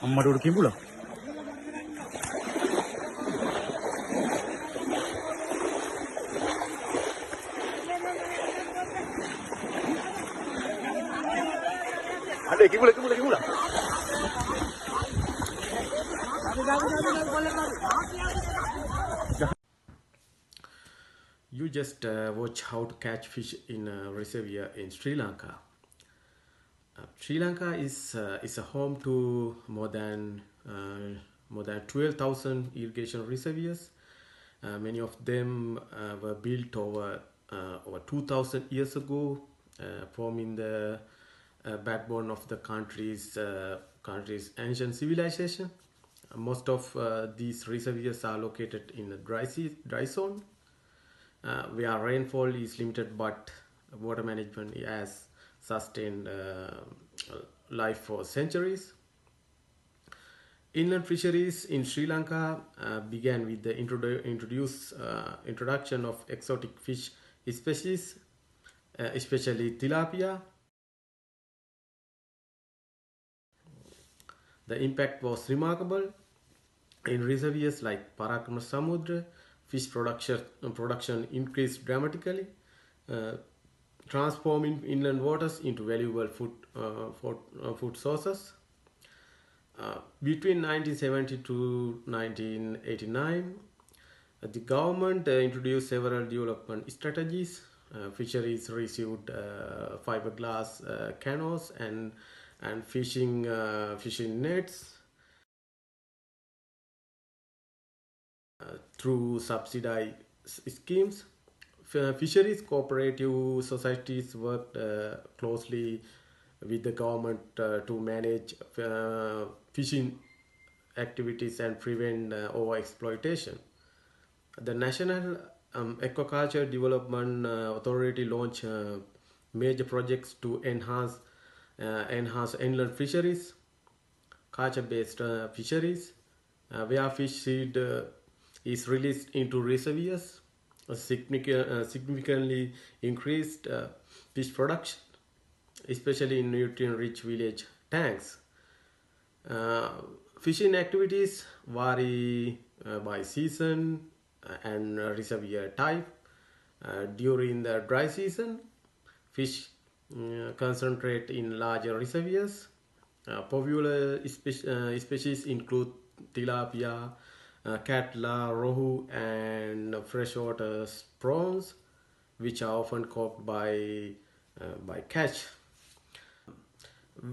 අම්මට උඩ කිඹුලා අනේ කිඹුලා You just watch how to catch fish in a reservoir in Sri Lanka. Sri Lanka is a home to more than 12,000 irrigation reservoirs. Many of them were built over 2,000 years ago, forming the backbone of the country's ancient civilization. Most of these reservoirs are located in the dry zone, where rainfall is limited, but water management has sustained life for centuries. Inland fisheries in Sri Lanka began with the introduction of exotic fish species, especially tilapia. The impact was remarkable. In reservoirs like Parakama Samudra, fish production increased dramatically, transforming inland waters into valuable food sources. Between 1970 to 1989, the government introduced several development strategies. Fisheries received fiberglass canoes and fishing nets. Through subsidized schemes, fisheries cooperative societies worked closely with the government to manage fishing activities and prevent overexploitation. The National Aquaculture Development Authority launched major projects to enhance inland fisheries, culture-based fisheries, where fish seed is released into reservoirs, significantly increased fish production, especially in nutrient-rich village tanks. Fishing activities vary by season and reservoir type. During the dry season, fish concentrate in larger reservoirs. Popular species include tilapia, catla, rohu, and freshwater prawns, which are often caught by catch.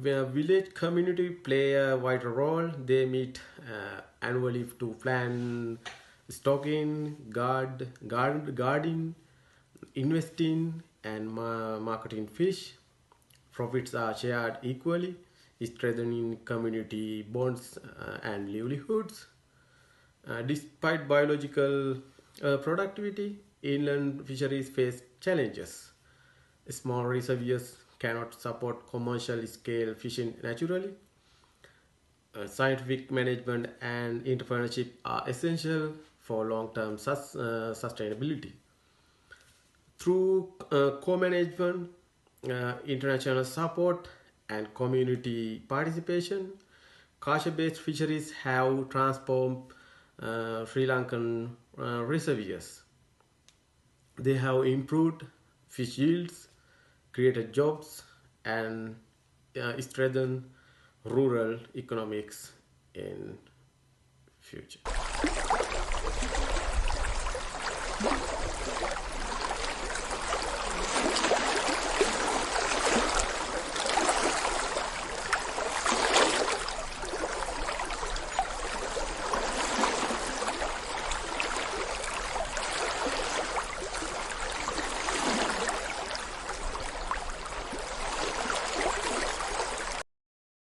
Where village community play a vital role. They meet annually to plan stocking, guarding, investing, and marketing fish. Profits are shared equally, strengthening community bonds and livelihoods. Despite biological productivity, inland fisheries face challenges. Small reservoirs cannot support commercial scale fishing naturally. Scientific management and entrepreneurship are essential for long-term sustainability. Through co-management, international support, and community participation, culture-based fisheries have transformed Sri Lankan reservoirs. They have improved fish yields, created jobs, and strengthened rural economics in future.